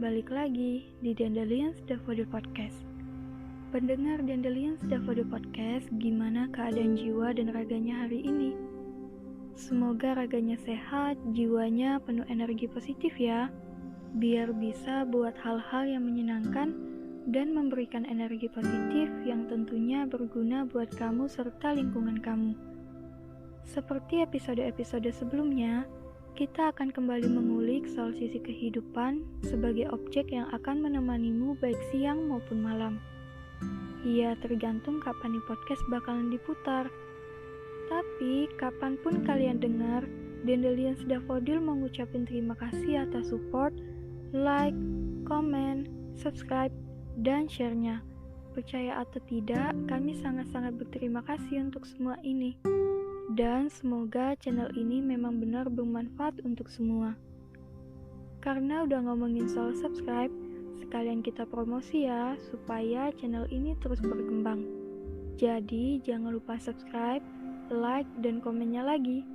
balik lagi di Dandelions Daffodil Podcast. Pendengar Dandelions Daffodil Podcast, gimana keadaan jiwa dan raganya hari ini? Semoga raganya sehat, jiwanya penuh energi positif ya, biar bisa buat hal-hal yang menyenangkan dan memberikan energi positif yang tentunya berguna buat kamu serta lingkungan kamu. Seperti episode-episode sebelumnya, kita akan kembali mengulik soal sisi kehidupan sebagai objek yang akan menemanimu baik siang maupun malam. Ya, tergantung kapan nih podcast bakalan diputar. Tapi, kapanpun kalian dengar, Dandelions Daffodil mengucapkan terima kasih atas support, like, komen, subscribe, dan share-nya. Percaya atau tidak, kami sangat-sangat berterima kasih untuk semua ini. Dan semoga channel ini memang benar bermanfaat untuk semua. Karena udah ngomongin soal subscribe, sekalian kita promosi ya, supaya channel ini terus berkembang. Jadi jangan lupa subscribe, like, dan komennya lagi.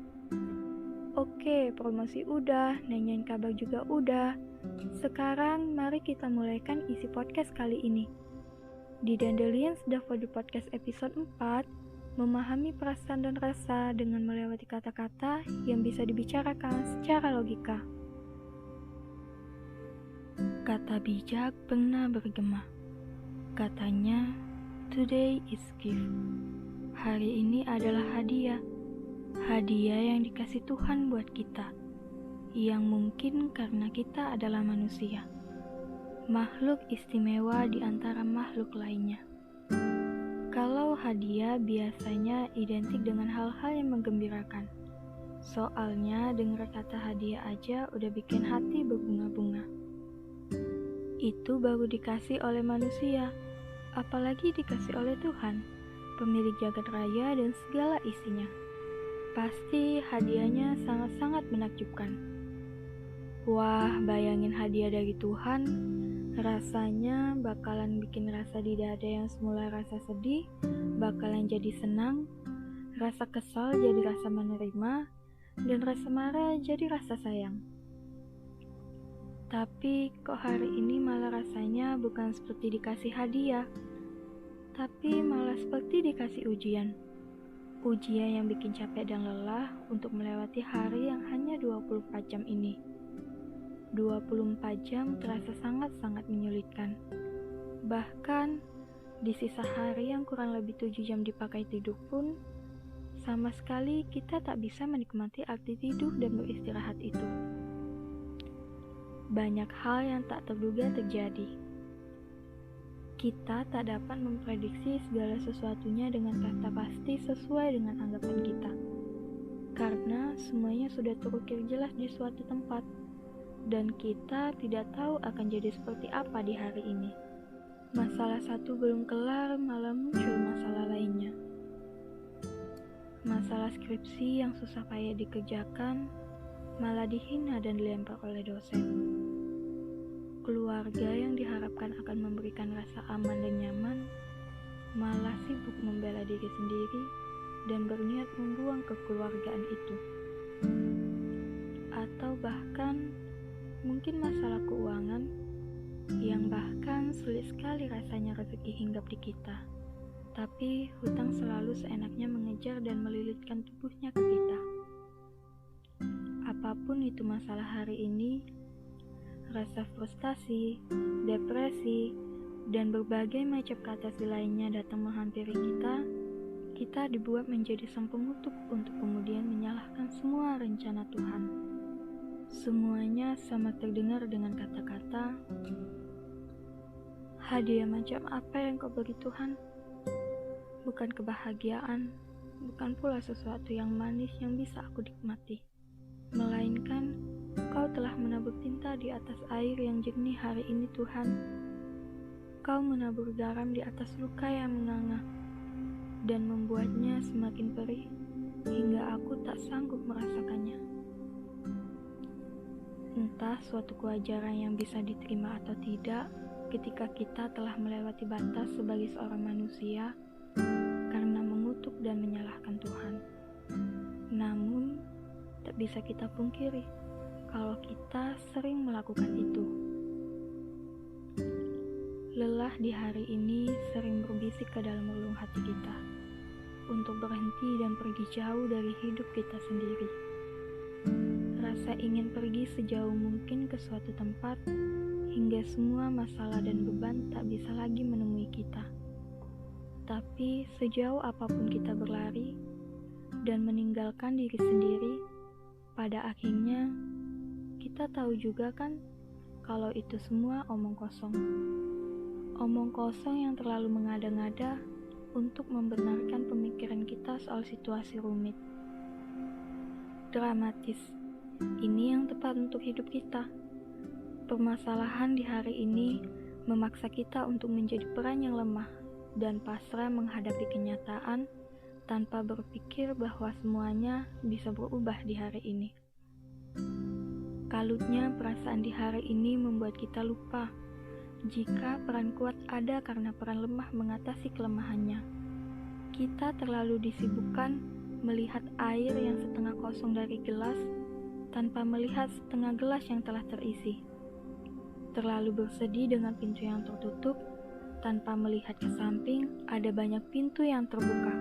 Oke, promosi udah, nanyain kabar juga udah. Sekarang mari kita mulaikan isi podcast kali ini. Di Dandelions Daffodil Podcast episode 4, memahami perasaan dan rasa dengan melewati kata-kata yang bisa dibicarakan secara logika. Kata bijak pernah bergema. Katanya, today is gift. Hari ini adalah hadiah. Hadiah yang dikasih Tuhan buat kita. Yang mungkin karena kita adalah manusia. Makhluk istimewa di antara makhluk lainnya. Kalau hadiah biasanya identik dengan hal-hal yang menggembirakan. Soalnya dengar kata hadiah aja udah bikin hati berbunga-bunga. Itu baru dikasih oleh manusia, apalagi dikasih oleh Tuhan, pemilik jagat raya dan segala isinya. Pasti hadiahnya sangat-sangat menakjubkan. Wah, bayangin hadiah dari Tuhan, rasanya bakalan bikin rasa di dada yang semula rasa sedih bakalan jadi senang, rasa kesal jadi rasa menerima, dan rasa marah jadi rasa sayang. Tapi kok hari ini malah rasanya bukan seperti dikasih hadiah, tapi malah seperti dikasih ujian. Ujian yang bikin capek dan lelah untuk melewati hari yang hanya 24 jam ini. 24 jam terasa sangat-sangat menyulitkan. Bahkan, di sisa hari yang kurang lebih 7 jam dipakai tidur pun, sama sekali kita tak bisa menikmati arti tidur dan beristirahat itu. Banyak hal yang tak terduga terjadi. Kita tak dapat memprediksi segala sesuatunya dengan kata pasti sesuai dengan anggapan kita. Karena semuanya sudah terukir jelas di suatu tempat. Dan kita tidak tahu akan jadi seperti apa di hari ini. Masalah satu belum kelar, malah muncul masalah lainnya. Masalah skripsi yang susah payah dikerjakan, malah dihina dan dilempar oleh dosen. Keluarga yang diharapkan akan memberikan rasa aman dan nyaman, malah sibuk membela diri sendiri dan berniat membuang kekeluargaan itu. Atau bahkan mungkin masalah keuangan yang bahkan sulit sekali rasanya rezeki hinggap di kita. Tapi hutang selalu seenaknya mengejar dan melilitkan tubuhnya ke kita. Apapun itu masalah hari ini, rasa frustasi, depresi, dan berbagai macam katasi lainnya datang menghampiri kita dibuat menjadi sang pengutuk untuk kemudian menyalahkan semua rencana Tuhan. Semuanya sama terdengar dengan kata-kata, hadiah macam apa yang kau beri Tuhan? Bukan kebahagiaan, bukan pula sesuatu yang manis yang bisa aku nikmati. Melainkan, kau telah menabur tinta di atas air yang jernih hari ini Tuhan. Kau menabur garam di atas luka yang menganga, dan membuatnya semakin perih, hingga aku tak sanggup merasakannya. Entah suatu kewajaran yang bisa diterima atau tidak ketika kita telah melewati batas sebagai seorang manusia karena mengutuk dan menyalahkan Tuhan. Namun, tak bisa kita pungkiri kalau kita sering melakukan itu. Lelah di hari ini sering berbisik ke dalam relung hati kita untuk berhenti dan pergi jauh dari hidup kita sendiri. Rasa ingin pergi sejauh mungkin ke suatu tempat hingga semua masalah dan beban tak bisa lagi menemui kita. Tapi sejauh apapun kita berlari dan meninggalkan diri sendiri, pada akhirnya kita tahu juga kan kalau itu semua omong kosong. Omong kosong yang terlalu mengada-ngada untuk membenarkan pemikiran kita soal situasi rumit. Dramatis, ini yang tepat untuk hidup kita. Permasalahan di hari ini memaksa kita untuk menjadi peran yang lemah dan pasrah menghadapi kenyataan tanpa berpikir bahwa semuanya bisa berubah di hari ini. Kalutnya perasaan di hari ini membuat kita lupa jika peran kuat ada karena peran lemah mengatasi kelemahannya. Kita terlalu disibukkan melihat air yang setengah kosong dari gelas tanpa melihat setengah gelas yang telah terisi. Terlalu bersedih dengan pintu yang tertutup tanpa melihat ke samping ada banyak pintu yang terbuka.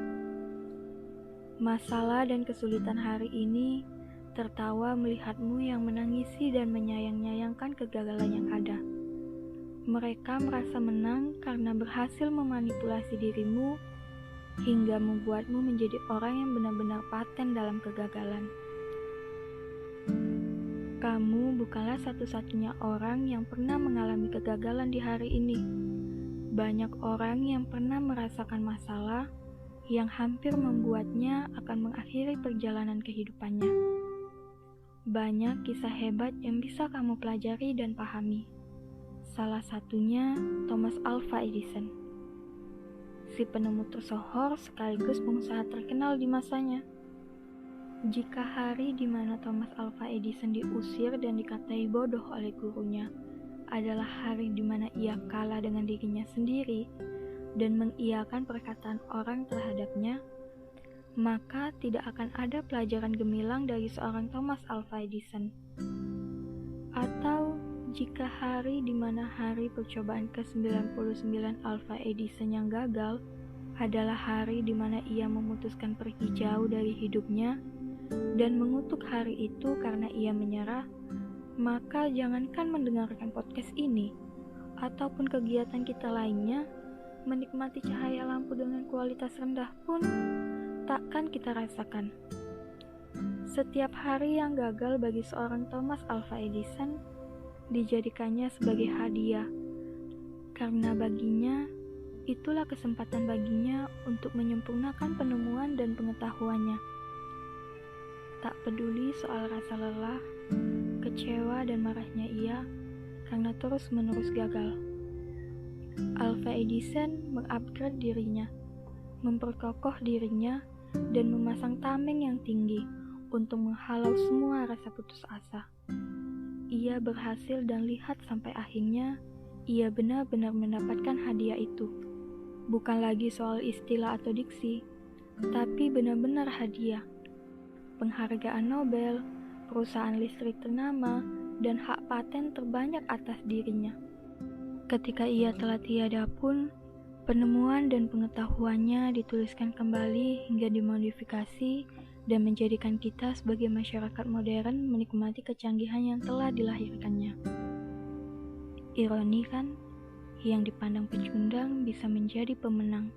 Masalah dan kesulitan hari ini tertawa melihatmu yang menangisi dan menyayang-nyayangkan kegagalan yang ada. Mereka merasa menang karena berhasil memanipulasi dirimu hingga membuatmu menjadi orang yang benar-benar paten dalam kegagalan. Kamu bukanlah satu-satunya orang yang pernah mengalami kegagalan di hari ini. Banyak orang yang pernah merasakan masalah yang hampir membuatnya akan mengakhiri perjalanan kehidupannya. Banyak kisah hebat yang bisa kamu pelajari dan pahami. Salah satunya Thomas Alva Edison, si penemu tersohor sekaligus pengusaha terkenal di masanya. Jika hari di mana Thomas Alva Edison diusir dan dikatai bodoh oleh gurunya adalah hari di mana ia kalah dengan dirinya sendiri dan mengiyakan perkataan orang terhadapnya, maka tidak akan ada pelajaran gemilang dari seorang Thomas Alva Edison. Atau jika hari di mana hari percobaan ke-99 Alva Edison yang gagal adalah hari di mana ia memutuskan pergi jauh dari hidupnya dan mengutuk hari itu karena ia menyerah, maka jangankan mendengarkan podcast ini ataupun kegiatan kita lainnya, menikmati cahaya lampu dengan kualitas rendah pun takkan kita rasakan. Setiap hari yang gagal bagi seorang Thomas Alva Edison dijadikannya sebagai hadiah, karena baginya itulah kesempatan baginya untuk menyempurnakan penemuan dan pengetahuannya. Tak peduli soal rasa lelah, kecewa dan marahnya ia karena terus-menerus gagal. Alva Edison mengupgrade dirinya, memperkokoh dirinya, dan memasang tameng yang tinggi untuk menghalau semua rasa putus asa. Ia berhasil dan lihat sampai akhirnya ia benar-benar mendapatkan hadiah itu. Bukan lagi soal istilah atau diksi, tapi benar-benar hadiah. Penghargaan Nobel, perusahaan listrik ternama, dan hak paten terbanyak atas dirinya. Ketika ia telah tiada pun, penemuan dan pengetahuannya dituliskan kembali hingga dimodifikasi dan menjadikan kita sebagai masyarakat modern menikmati kecanggihan yang telah dilahirkannya. Ironi kan, yang dipandang pecundang bisa menjadi pemenang,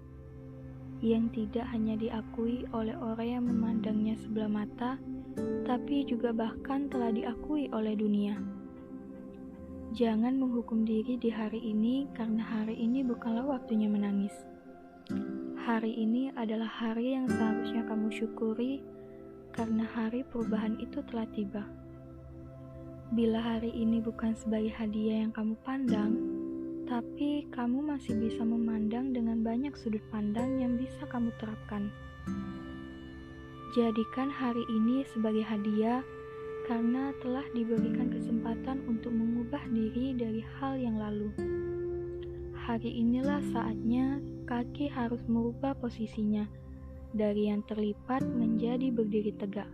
yang tidak hanya diakui oleh orang yang memandangnya sebelah mata, tapi juga bahkan telah diakui oleh dunia. Jangan menghukum diri di hari ini karena hari ini bukanlah waktunya menangis. Hari ini adalah hari yang seharusnya kamu syukuri karena hari perubahan itu telah tiba. Bila hari ini bukan sebagai hadiah yang kamu pandang, tapi kamu masih bisa memandang dengan banyak sudut pandang yang bisa kamu terapkan. Jadikan hari ini sebagai hadiah karena telah diberikan kesempatan untuk mengubah diri dari hal yang lalu. Hari inilah saatnya kaki harus merubah posisinya dari yang terlipat menjadi berdiri tegak.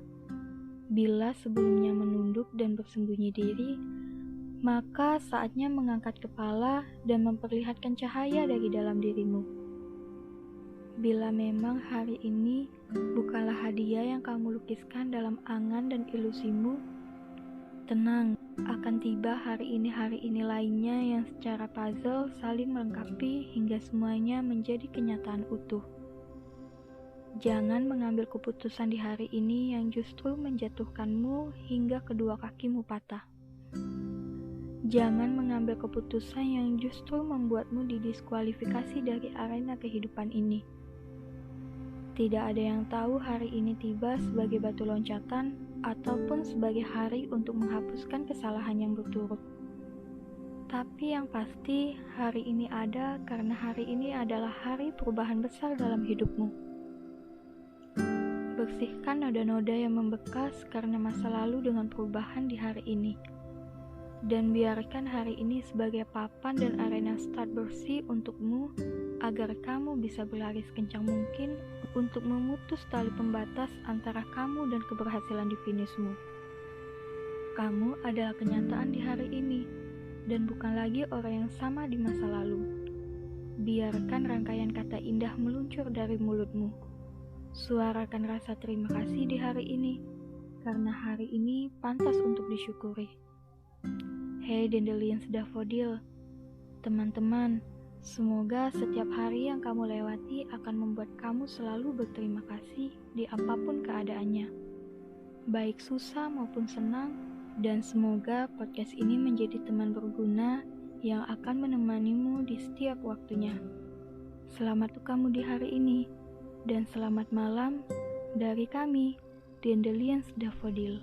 Bila sebelumnya menunduk dan bersembunyi diri, maka saatnya mengangkat kepala dan memperlihatkan cahaya dari dalam dirimu. Bila memang hari ini bukanlah hadiah yang kamu lukiskan dalam angan dan ilusimu, tenang, akan tiba hari ini lainnya yang secara puzzle saling melengkapi hingga semuanya menjadi kenyataan utuh. Jangan mengambil keputusan di hari ini yang justru menjatuhkanmu hingga kedua kakimu patah. Jangan mengambil keputusan yang justru membuatmu didiskualifikasi dari arena kehidupan ini. Tidak ada yang tahu hari ini tiba sebagai batu loncatan ataupun sebagai hari untuk menghapuskan kesalahan yang berturut. Tapi yang pasti, hari ini ada karena hari ini adalah hari perubahan besar dalam hidupmu. Bersihkan noda-noda yang membekas karena masa lalu dengan perubahan di hari ini. Dan biarkan hari ini sebagai papan dan arena start bersih untukmu agar kamu bisa berlari sekencang mungkin untuk memutus tali pembatas antara kamu dan keberhasilan di finishmu. Kamu adalah kenyataan di hari ini dan bukan lagi orang yang sama di masa lalu. Biarkan rangkaian kata indah meluncur dari mulutmu. Suarakan rasa terima kasih di hari ini karena hari ini pantas untuk disyukuri. Hey Dandelions Daffodil, teman-teman, semoga setiap hari yang kamu lewati akan membuat kamu selalu berterima kasih di apapun keadaannya, baik susah maupun senang, dan semoga podcast ini menjadi teman berguna yang akan menemanimu di setiap waktunya. Selamat untuk kamu di hari ini, dan selamat malam dari kami, Dandelions Daffodil.